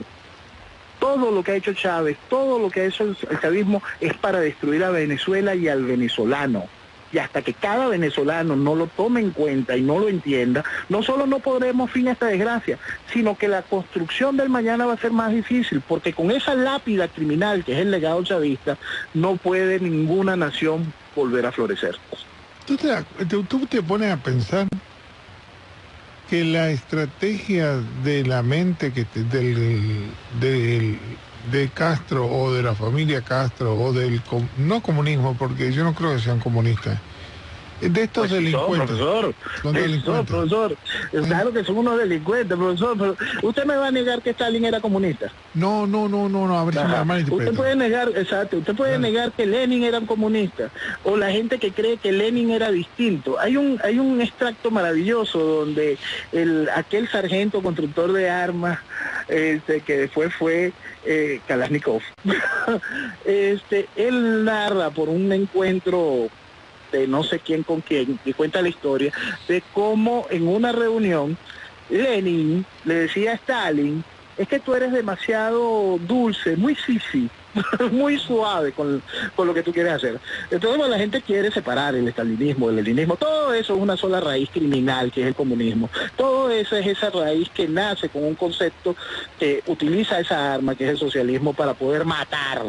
Todo lo que ha hecho Chávez, todo lo que ha hecho el chavismo es para destruir a Venezuela y al venezolano. Y hasta que cada venezolano no lo tome en cuenta y no lo entienda, no solo no podremos fin a esta desgracia, sino que la construcción del mañana va a ser más difícil, porque con esa lápida criminal que es el legado chavista, no puede ninguna nación volver a florecer. Tú te pones a pensar que la estrategia de la mente de Castro o de la familia Castro o del no comunismo, porque yo no creo que sean comunistas, de estos pues delincuentes. Son delincuentes. Profesor, claro que son unos delincuentes, profesor, pero usted me va a negar que Stalin era comunista. No, a ver si me malinterpreto. Usted puede negar, exacto, usted puede negar que Lenin era un comunista, o la gente que cree que Lenin era distinto. Hay un extracto maravilloso donde aquel sargento constructor de armas, que después fue Kalashnikov, él narra por un encuentro de no sé quién con quién, y cuenta la historia de cómo en una reunión Lenin le decía a Stalin: es que tú eres demasiado dulce, muy sisi, muy suave con lo que tú quieres hacer. Entonces, bueno, la gente quiere separar el estalinismo del leninismo. Todo eso es una sola raíz criminal, que es el comunismo. Todo eso es esa raíz que nace con un concepto que utiliza esa arma, que es el socialismo, para poder matar,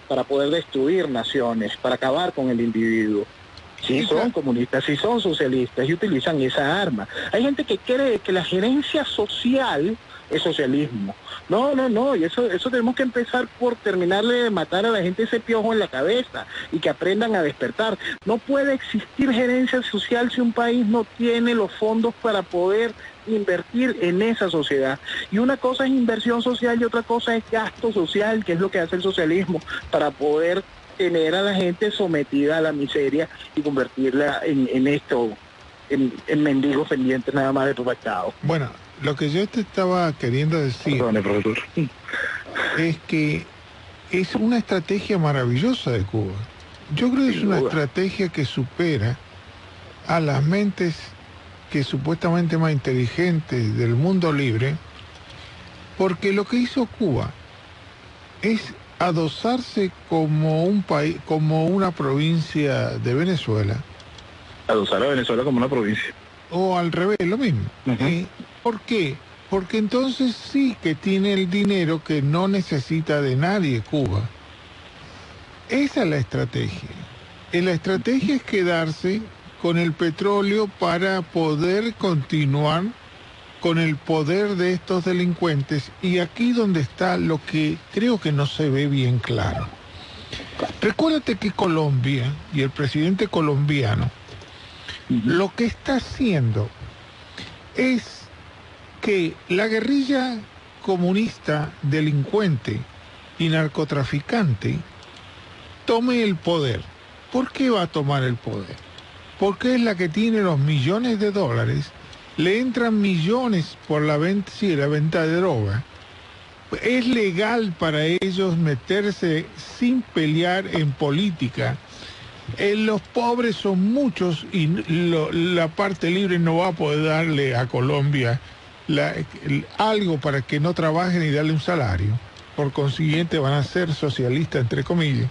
para poder destruir naciones, para acabar con el individuo. Sí son comunistas, sí son socialistas y utilizan esa arma. Hay gente que cree que la gerencia social es socialismo. No, y eso tenemos que empezar por terminarle de matar a la gente ese piojo en la cabeza y que aprendan a despertar. No puede existir gerencia social si un país no tiene los fondos para poder invertir en esa sociedad. Y una cosa es inversión social y otra cosa es gasto social, que es lo que hace el socialismo, para poder tener a la gente sometida a la miseria y convertirla en mendigos pendientes nada más de tu pecado. Bueno, lo que yo te estaba queriendo decir, Perdone, profesor, es que es una estrategia maravillosa de Cuba. Yo creo que es una estrategia que supera a las mentes que supuestamente más inteligentes del mundo libre, porque lo que hizo Cuba es adosarse como un país, como una provincia de Venezuela. Adosar a Venezuela como una provincia. O al revés, lo mismo. ¿Por qué? Porque entonces sí que tiene el dinero que no necesita de nadie Cuba. Esa es la estrategia. Y la estrategia es quedarse con el petróleo para poder continuar con el poder de estos delincuentes. Y aquí donde está lo que creo que no se ve bien claro. Recuérdate que Colombia y el presidente colombiano lo que está haciendo es que la guerrilla comunista, delincuente y narcotraficante tome el poder. ¿Por qué va a tomar el poder? Porque es la que tiene los millones de dólares, le entran millones por la venta, sí, la venta de droga. Es legal para ellos meterse sin pelear en política. Los pobres son muchos y la parte libre no va a poder darle a Colombia algo para que no trabajen y darle un salario. Por consiguiente van a ser socialistas, entre comillas.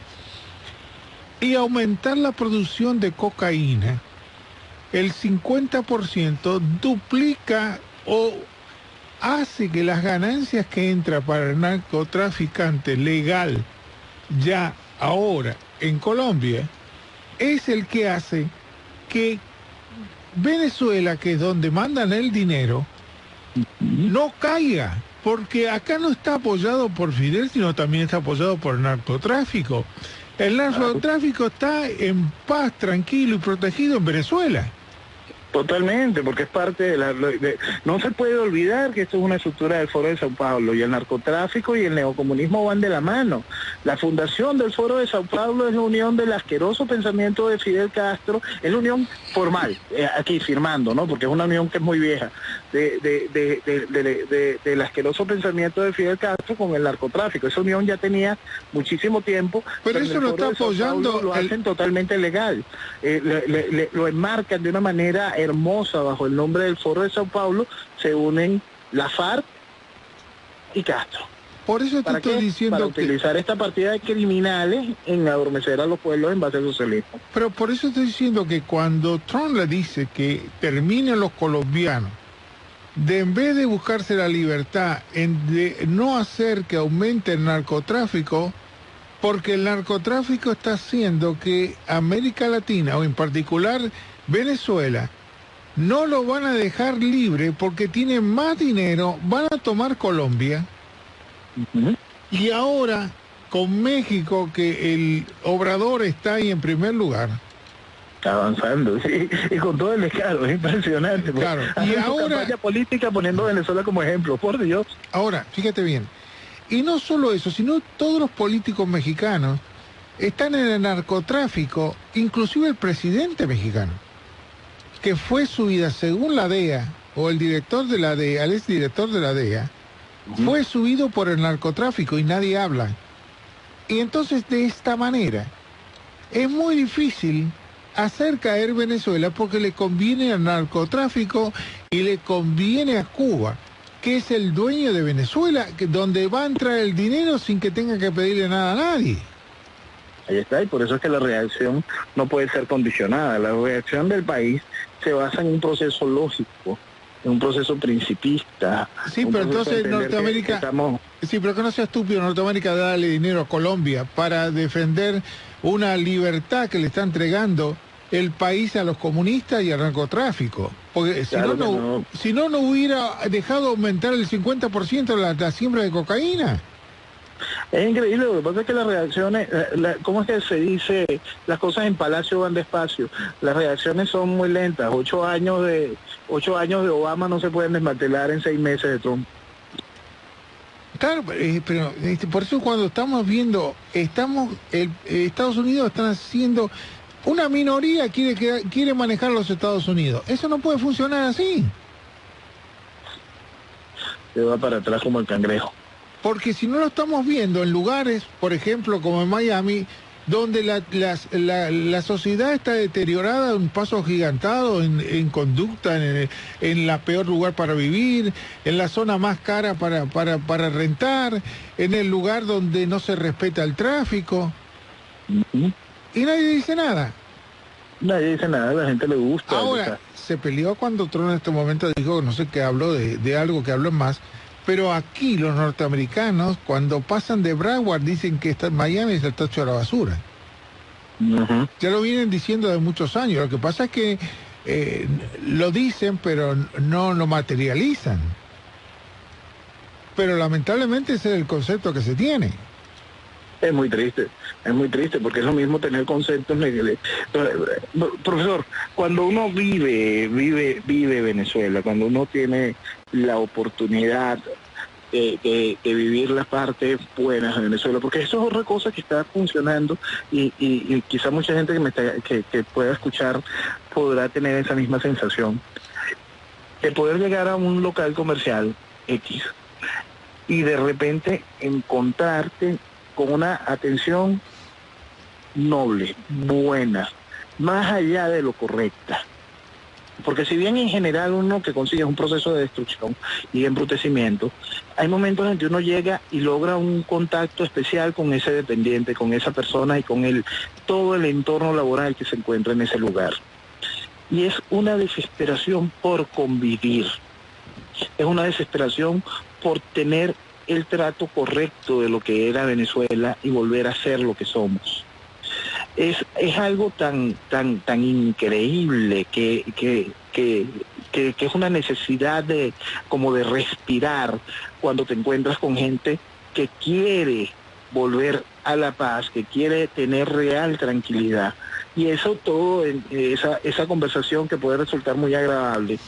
Y aumentar la producción de cocaína, el 50% duplica o hace que las ganancias que entra para el narcotraficante legal ya ahora en Colombia es el que hace que Venezuela, que es donde mandan el dinero, no caiga, porque acá no está apoyado por Fidel, sino también está apoyado por el narcotráfico. El narcotráfico está en paz, tranquilo y protegido en Venezuela. Totalmente, porque es parte de no se puede olvidar que esto es una estructura del Foro de Sao Paulo, y el narcotráfico y el neocomunismo van de la mano. La fundación del Foro de Sao Paulo es la unión del asqueroso pensamiento de Fidel Castro, es la unión formal, aquí firmando, ¿no? Porque es una unión que es muy vieja, del asqueroso pensamiento de Fidel Castro con el narcotráfico. Esa unión ya tenía muchísimo tiempo. Pero eso lo está apoyando. Lo hacen totalmente legal, lo enmarcan de una manera hermosa bajo el nombre del Foro de Sao Paulo. Se unen la FARC y Castro. Por eso te estoy diciendo para utilizar esta partida de criminales en adormecer a los pueblos en base al socialismo. Pero por eso estoy diciendo que cuando Trump le dice que terminen los colombianos, en vez de buscarse la libertad, de no hacer que aumente el narcotráfico, porque el narcotráfico está haciendo que América Latina, o en particular Venezuela, no lo van a dejar libre porque tienen más dinero, van a tomar Colombia. Y ahora con México, que el Obrador está ahí en primer lugar. Avanzando, sí, y con todo el descaro, es impresionante. Claro. Y ahora campaña política poniendo a Venezuela como ejemplo, por Dios. Ahora, fíjate bien, y no solo eso, sino todos los políticos mexicanos están en el narcotráfico, inclusive el presidente mexicano, que fue subida según la DEA, o el director de la DEA, el exdirector de la DEA, fue subido por el narcotráfico y nadie habla. Y entonces de esta manera es muy difícil hacer caer Venezuela porque le conviene al narcotráfico y le conviene a Cuba, que es el dueño de Venezuela, donde va a entrar el dinero sin que tenga que pedirle nada a nadie. Ahí está, y por eso es que la reacción no puede ser condicionada. La reacción del país se basa en un proceso lógico, en un proceso principista. Sí, pero entonces Norteamérica... Sí, pero que no sea estúpido Norteamérica darle dinero a Colombia para defender una libertad que le está entregando el país a los comunistas y al narcotráfico. Porque claro, si no hubiera dejado aumentar el 50% la siembra de cocaína. Es increíble, lo que pasa es que las reacciones, ¿cómo es que se dice? Las cosas en Palacio van despacio. Las reacciones son muy lentas. 8 años de Obama no se pueden desmantelar en 6 meses de Trump. Claro, pero por eso cuando estamos viendo, Estados Unidos están haciendo, una minoría quiere manejar los Estados Unidos. Eso no puede funcionar así. Se va para atrás como el cangrejo. porque si no lo estamos viendo en lugares, por ejemplo, como en Miami, donde la sociedad está deteriorada a un paso agigantado en conducta, en la peor lugar para vivir, en la zona más cara para rentar, en el lugar donde no se respeta el tráfico. Y nadie dice nada. Nadie dice nada, a la gente le gusta. Ahora, se peleó cuando Trump en este momento dijo, no sé qué habló, de algo que habló más. Pero aquí los norteamericanos, cuando pasan de Broward, dicen que Miami es el tacho de la basura. Ya lo vienen diciendo de muchos años. Lo que pasa es que lo dicen, pero no lo materializan. Pero lamentablemente ese es el concepto que se tiene. Es muy triste, porque es lo mismo tener conceptos negativos. Profesor, cuando uno vive Venezuela, cuando uno tiene la oportunidad de vivir las partes buenas de Venezuela, porque eso es otra cosa que está funcionando y quizá mucha gente que pueda escuchar podrá tener esa misma sensación, de poder llegar a un local comercial X y de repente encontrarte con una atención noble, buena, más allá de lo correcta. Porque si bien en general uno que consigue es un proceso de destrucción y de embrutecimiento, hay momentos en que uno llega y logra un contacto especial con ese dependiente, con esa persona y con todo el entorno laboral que se encuentra en ese lugar. Y es una desesperación por convivir, es una desesperación por tener el trato correcto de lo que era Venezuela y volver a ser lo que somos. Es algo tan increíble que es una necesidad como de respirar cuando te encuentras con gente que quiere volver a la paz, que quiere tener real tranquilidad. Y eso todo, esa conversación que puede resultar muy agradable,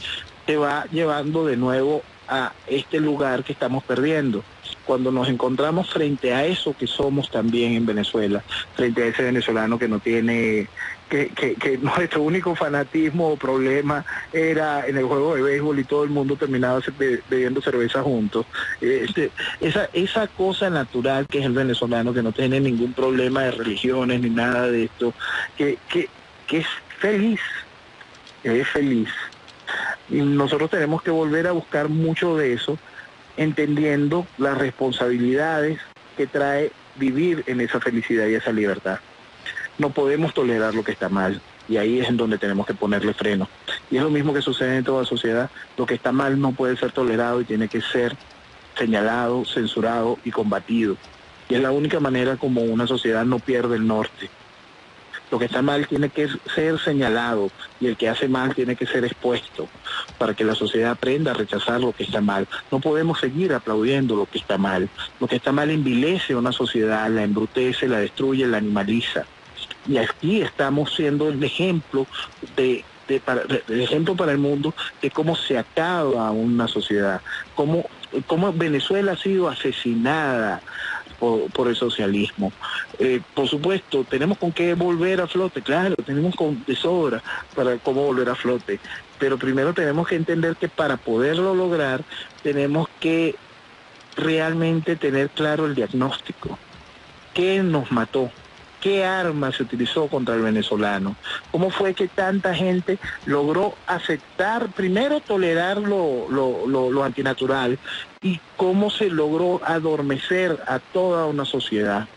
te va llevando de nuevo a este lugar que estamos perdiendo. Cuando nos encontramos frente a eso que somos también en Venezuela, frente a ese venezolano que no tiene, que nuestro único fanatismo o problema era en el juego de béisbol y todo el mundo terminaba bebiendo cerveza juntos. Esa cosa natural que es el venezolano, que no tiene ningún problema de religiones ni nada de esto, que es feliz, Y nosotros tenemos que volver a buscar mucho de eso, entendiendo las responsabilidades que trae vivir en esa felicidad y esa libertad. No podemos tolerar lo que está mal, y ahí es en donde tenemos que ponerle freno. Y es lo mismo que sucede en toda sociedad. Lo que está mal no puede ser tolerado y tiene que ser señalado, censurado y combatido. Y es la única manera como una sociedad no pierde el norte. Lo que está mal tiene que ser señalado y el que hace mal tiene que ser expuesto para que la sociedad aprenda a rechazar lo que está mal. No podemos seguir aplaudiendo lo que está mal. Lo que está mal envilece a una sociedad, la embrutece, la destruye, la animaliza. Y aquí estamos siendo el ejemplo el ejemplo para el mundo de cómo se acaba una sociedad, cómo Venezuela ha sido asesinada por el socialismo. Por supuesto, tenemos con qué volver a flote, claro, tenemos de sobra para cómo volver a flote, pero primero tenemos que entender que para poderlo lograr tenemos que realmente tener claro el diagnóstico. ¿Qué nos mató? ¿Qué arma se utilizó contra el venezolano? ¿Cómo fue que tanta gente logró aceptar, primero tolerar lo antinatural, y cómo se logró adormecer a toda una sociedad?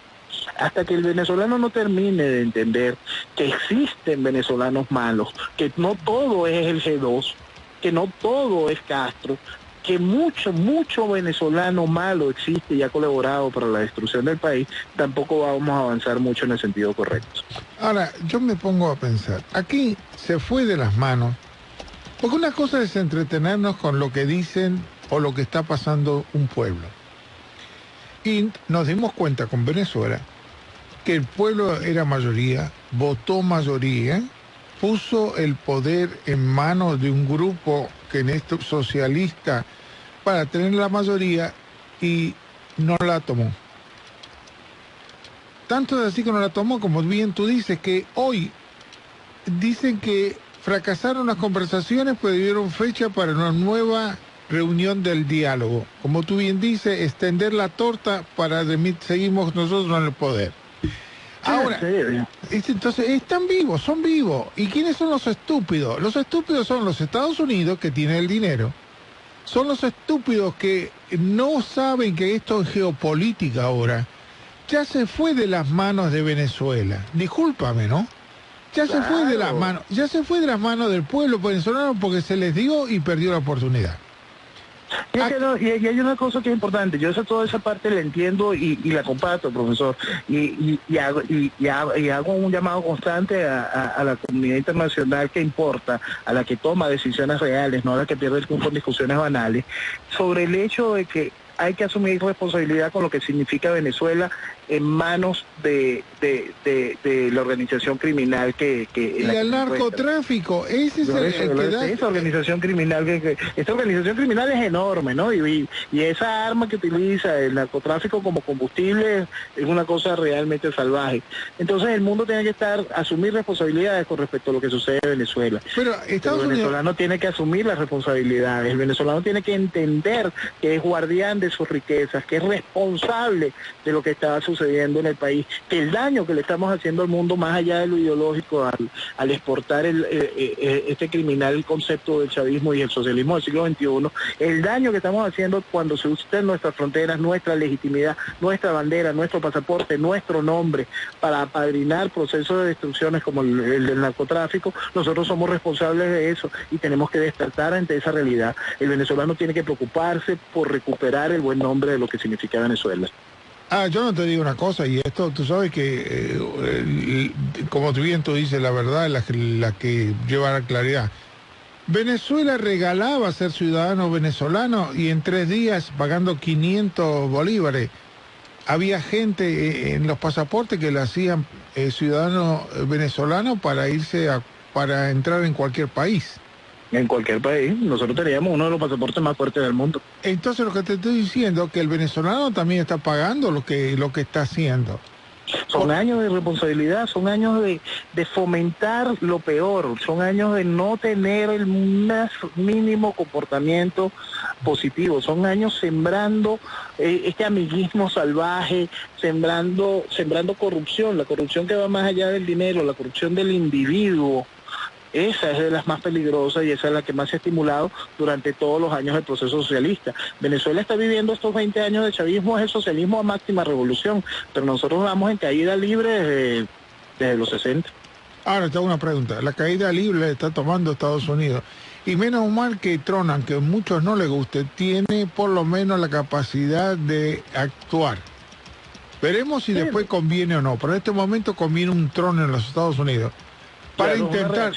Hasta que el venezolano no termine de entender que existen venezolanos malos, que no todo es el G2, que no todo es Castro, que mucho venezolano malo existe y ha colaborado para la destrucción del país, tampoco vamos a avanzar mucho en el sentido correcto. Ahora, yo me pongo a pensar, aquí se fue de las manos, porque una cosa es entretenernos con lo que dicen o lo que está pasando un pueblo. Y nos dimos cuenta con Venezuela que el pueblo era mayoría, votó mayoría, puso el poder en manos de un grupo que en esto socialista para tener la mayoría y no la tomó. Tanto es así que no la tomó, como bien tú dices, que hoy dicen que fracasaron las conversaciones, pero dieron fecha para una nueva reunión del diálogo. Como tú bien dices, extender la torta para seguimos nosotros en el poder. Ahora, entonces, están vivos, son vivos. ¿Y quiénes son los estúpidos? Los estúpidos son los Estados Unidos, que tienen el dinero. Son los estúpidos que no saben que esto es geopolítica ahora. Ya se fue de las manos de Venezuela. Discúlpame, ¿no? Ya se fue de las manos, ya se fue de las manos del pueblo venezolano porque se les dio y perdió la oportunidad. Y hay una cosa que es importante, yo toda esa parte la entiendo y la comparto, profesor, y hago un llamado constante a la comunidad internacional que importa, a la que toma decisiones reales, no a la que pierde el tiempo en discusiones banales, sobre el hecho de que hay que asumir responsabilidad con lo que significa Venezuela en manos de la organización criminal y el narcotráfico, ese es esa organización criminal esta organización criminal es enorme, ¿no? Y esa arma que utiliza el narcotráfico como combustible es una cosa realmente salvaje. Entonces el mundo tiene que asumir responsabilidades con respecto a lo que sucede en Venezuela. Pero el venezolano tiene que asumir las responsabilidades, el venezolano tiene que entender que es guardián de sus riquezas, que es responsable de lo que está sucediendo en el país, que el daño que le estamos haciendo al mundo, más allá de lo ideológico, al exportar este criminal concepto del chavismo y el socialismo del siglo XXI, el daño que estamos haciendo cuando se usan nuestras fronteras, nuestra legitimidad, nuestra bandera, nuestro pasaporte, nuestro nombre, para apadrinar procesos de destrucciones como el del narcotráfico, nosotros somos responsables de eso y tenemos que despertar ante esa realidad. El venezolano tiene que preocuparse por recuperar el buen nombre de lo que significa Venezuela. Yo no te digo una cosa, y esto tú sabes que, como tú bien tú dices, la verdad es la que lleva a la claridad. Venezuela regalaba ser ciudadano venezolano y en 3 días, pagando 500 bolívares, había gente en los pasaportes que le hacían ciudadano venezolano para entrar en cualquier país. En cualquier país. Nosotros teníamos uno de los pasaportes más fuertes del mundo. Entonces lo que te estoy diciendo es que el venezolano también está pagando lo que está haciendo. Son años de responsabilidad, son años de fomentar lo peor, son años de no tener el más mínimo comportamiento positivo, son años sembrando este amiguismo salvaje, sembrando corrupción, la corrupción que va más allá del dinero, la corrupción del individuo. Esa es de las más peligrosas y esa es la que más se ha estimulado durante todos los años del proceso socialista. Venezuela está viviendo estos 20 años de chavismo, es el socialismo a máxima revolución, pero nosotros vamos en caída libre desde los 60. Ahora te hago una pregunta, la caída libre la está tomando Estados Unidos, y menos mal que Trump, aunque a muchos no les guste, tiene por lo menos la capacidad de actuar. Veremos si después conviene o no, pero en este momento conviene un Trump en los Estados Unidos. Para intentar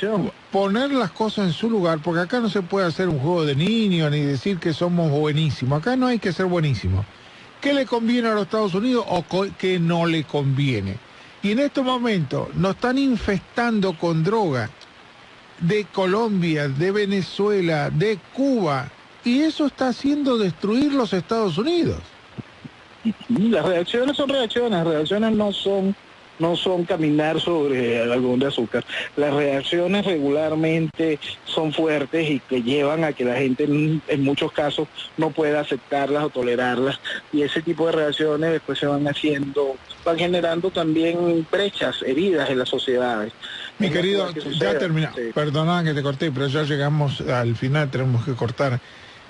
poner las cosas en su lugar, porque acá no se puede hacer un juego de niños ni decir que somos buenísimos. Acá no hay que ser buenísimos. ¿Qué le conviene a los Estados Unidos o qué no le conviene? Y en estos momentos nos están infestando con droga de Colombia, de Venezuela, de Cuba, y eso está haciendo destruir los Estados Unidos. Las reacciones son reacciones, las reacciones no son caminar sobre algodón de azúcar. Las reacciones regularmente son fuertes y que llevan a que la gente en muchos casos no pueda aceptarlas o tolerarlas, y ese tipo de reacciones después se van generando también brechas, heridas en las sociedades. Mi querido, ya terminamos. Sí. Perdona que te corté, pero ya llegamos al final, tenemos que cortar,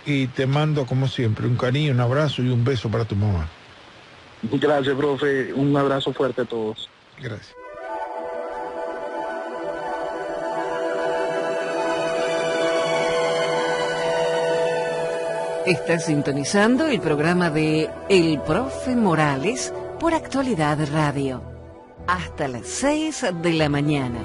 y te mando como siempre un cariño, un abrazo y un beso para tu mamá. Gracias, profe. Un abrazo fuerte a todos. Gracias. Estás sintonizando el programa de El Profe Morales por Actualidad Radio. Hasta las 6 de la mañana.